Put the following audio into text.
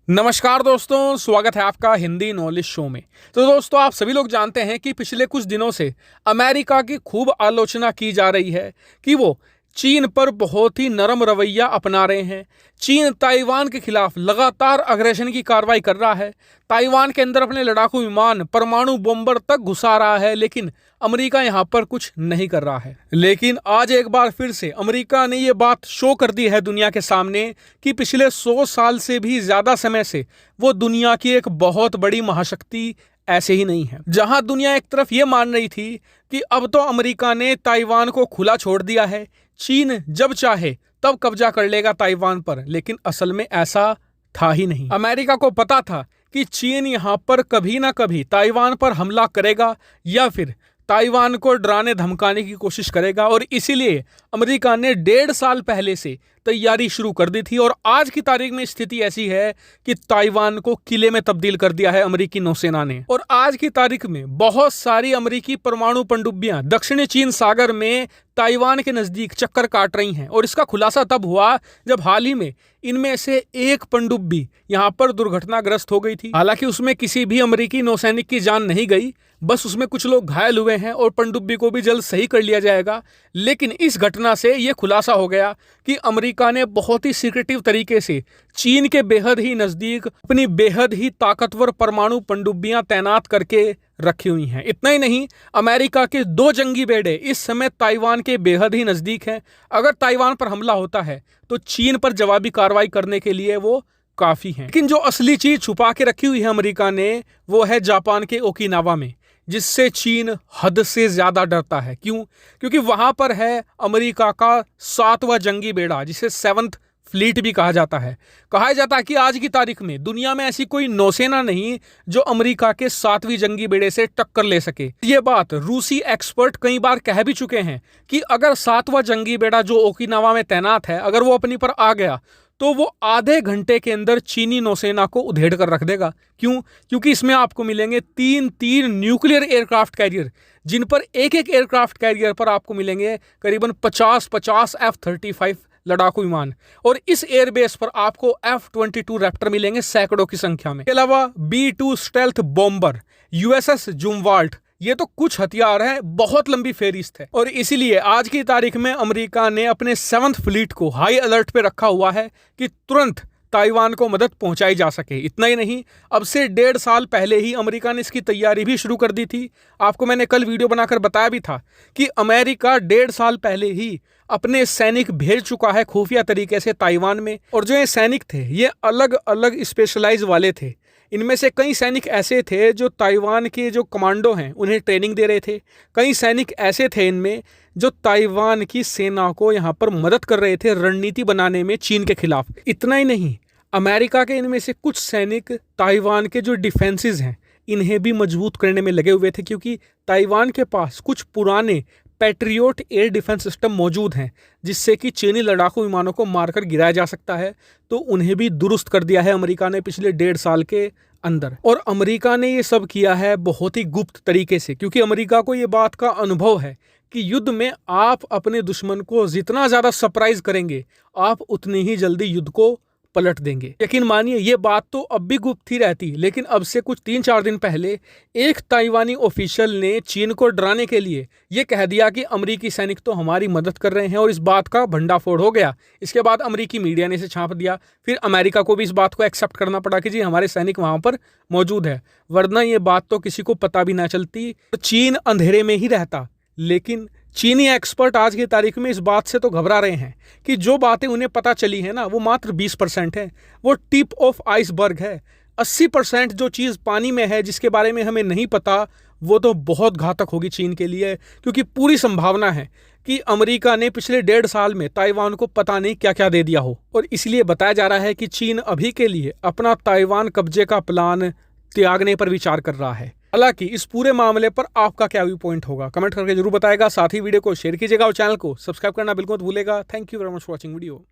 नमस्कार दोस्तों, स्वागत है आपका हिंदी नॉलेज शो में। तो दोस्तों, आप सभी लोग जानते हैं कि पिछले कुछ दिनों से अमेरिका की खूब आलोचना की जा रही है कि वो चीन पर बहुत ही नरम रवैया अपना रहे हैं। चीन ताइवान के खिलाफ लगातार अग्रेशन की कार्रवाई कर रहा है। ताइवान के अंदर अपने लड़ाकू विमान, परमाणु बॉम्बर तक घुसा रहा है, लेकिन अमेरिका यहां पर कुछ नहीं कर रहा है। लेकिन आज एक बार फिर से अमेरिका ने यह बात शो कर दी है दुनिया के सामने कि पिछले 100 साल से भी ज्यादा समय से वो दुनिया की एक बहुत बड़ी महाशक्ति ऐसे ही नहीं है। जहां दुनिया एक तरफ ये मान रही थी कि अब तो अमेरिका ने ताइवान को खुला छोड़ दिया है, चीन जब चाहे तब कब्जा कर लेगा ताइवान पर, लेकिन असल में ऐसा था ही नहीं। अमेरिका को पता था कि चीन यहां पर कभी ना कभी ताइवान पर हमला करेगा या फिर ताइवान को डराने धमकाने की कोशिश करेगा, और इसीलिए अमेरिका ने 1.5 साल पहले से तैयारी शुरू कर दी थी। और आज की तारीख में स्थिति ऐसी है कि ताइवान को किले में तब्दील कर दिया है अमेरिकी नौसेना ने। और आज की तारीख में बहुत सारी अमेरिकी परमाणु पनडुब्बियां दक्षिणी चीन सागर में ताइवान के नजदीक चक्कर काट रही हैं। और इसका खुलासा तब हुआ जब हाल ही में इनमें से एक पनडुब्बी यहां पर दुर्घटनाग्रस्त हो गई थी। हालांकि उसमें किसी भी अमेरिकी नौसैनिक की जान नहीं गई, बस उसमें कुछ लोग घायल हुए हैं और पनडुब्बी को भी जल्द सही कर लिया जाएगा। लेकिन इस घटना से यह खुलासा हो गया कि अमेरिका ने बहुत ही सीक्रेटिव तरीके से चीन के बेहद ही नजदीक अपनी बेहद ही ताकतवर परमाणु पनडुब्बियां तैनात करके रखी हुई हैं। इतना ही नहीं, अमेरिका के 2 जंगी बेड़े इस समय ताइवान के बेहद ही नजदीक हैं। अगर ताइवान पर हमला होता है तो चीन पर जवाबी कार्रवाई करने के लिए वो काफी हैं। लेकिन जो असली चीज छुपा के रखी हुई है अमेरिका ने, वो है जापान के ओकिनावा में, जिससे चीन हद से ज्यादा डरता है। क्यों? क्योंकि वहां पर है अमेरिका का 7वां जंगी बेड़ा, जिसे 7th फ्लीट भी कहा जाता है। कहा जाता है कि आज की तारीख में दुनिया में ऐसी कोई नौसेना नहीं जो अमेरिका के 7वीं जंगी बेड़े से टक्कर ले सके। ये बात रूसी एक्सपर्ट कई बार कह भी चुके हैं कि अगर 7वां जंगी बेड़ा जो ओकिनावा में तैनात है, अगर वो अपनी पर आ गया तो वो आधे घंटे के अंदर चीनी नौसेना को उधेड़ कर रख देगा। क्यों? क्योंकि इसमें आपको मिलेंगे 3 न्यूक्लियर एयरक्राफ्ट कैरियर, जिन पर एक एयरक्राफ्ट कैरियर पर आपको मिलेंगे करीबन 50 F-35 लड़ाकू विमान, और इस एयरबेस पर आपको F-22 रैप्टर मिलेंगे सैकड़ों की संख्या में। इसके अलावा B-2 स्टेल्थ बॉम्बर, USS जुमवाल्ट, ये तो कुछ हथियार है, बहुत लंबी फेरिस्त है। और इसीलिए आज की तारीख में अमेरिका ने अपने 7th फ्लीट को हाई अलर्ट पे रखा हुआ है कि तुरंत ताइवान को मदद पहुंचाई जा सके। इतना ही नहीं, अब से 1.5 साल पहले ही अमेरिका ने इसकी तैयारी भी शुरू कर दी थी। आपको मैंने कल वीडियो बनाकर बताया भी था कि अमेरिका 1.5 साल पहले ही अपने सैनिक भेज चुका है खुफिया तरीके से ताइवान में। और जो ये सैनिक थे, ये अलग अलग स्पेशलाइज वाले थे। इनमें से कई सैनिक ऐसे थे जो ताइवान के जो कमांडो हैं उन्हें ट्रेनिंग दे रहे थे। कई सैनिक ऐसे थे इनमें जो ताइवान की सेना को यहाँ पर मदद कर रहे थे रणनीति बनाने में चीन के खिलाफ। इतना ही नहीं, अमेरिका के इनमें से कुछ सैनिक ताइवान के जो डिफेंसेस हैं इन्हें भी मजबूत करने में लगे हुए थे, क्योंकि ताइवान के पास कुछ पुराने पैट्रियोट एयर डिफेंस सिस्टम मौजूद हैं जिससे कि चीनी लड़ाकू विमानों को मारकर गिराया जा सकता है। तो उन्हें भी दुरुस्त कर दिया है अमेरिका ने पिछले 1.5 साल के अंदर। और अमेरिका ने ये सब किया है बहुत ही गुप्त तरीके से, क्योंकि अमेरिका को ये बात का अनुभव है कि युद्ध में आप अपने दुश्मन को जितना ज्यादा सरप्राइज करेंगे, आप उतनी ही जल्दी युद्ध को पलट देंगे। यकीन मानिए, ये बात तो अब भी गुप्त ही रहती, लेकिन अब से कुछ 3-4 दिन पहले एक ताइवानी ऑफिशियल ने चीन को डराने के लिए ये कह दिया कि अमेरिकी सैनिक तो हमारी मदद कर रहे हैं, और इस बात का भंडाफोड़ हो गया। इसके बाद अमेरिकी मीडिया ने इसे छाप दिया। फिर अमेरिका को भी इस बात को एक्सेप्ट करना पड़ा कि जी हमारे सैनिक वहां पर मौजूद है, वरना ये बात तो किसी को पता भी ना चलती, तो चीन अंधेरे में ही रहता। लेकिन चीनी एक्सपर्ट आज की तारीख में इस बात से तो घबरा रहे हैं कि जो बातें उन्हें पता चली है ना, वो मात्र 20% है, वो टिप ऑफ आइसबर्ग है। 80% जो चीज़ पानी में है, जिसके बारे में हमें नहीं पता, वो तो बहुत घातक होगी चीन के लिए। क्योंकि पूरी संभावना है कि अमेरिका ने पिछले 1.5 साल में ताइवान को पता नहीं क्या क्या दे दिया हो। और इसलिए बताया जा रहा है कि चीन अभी के लिए अपना ताइवान कब्जे का प्लान त्यागने पर विचार कर रहा है। हालांकि इस पूरे मामले पर आपका क्या व्यू पॉइंट होगा, कमेंट करके जरूर बताएगा। साथ ही वीडियो को शेयर कीजिएगा और चैनल को सब्सक्राइब करना बिल्कुल मत भूलेगा। Thank you very much for watching video.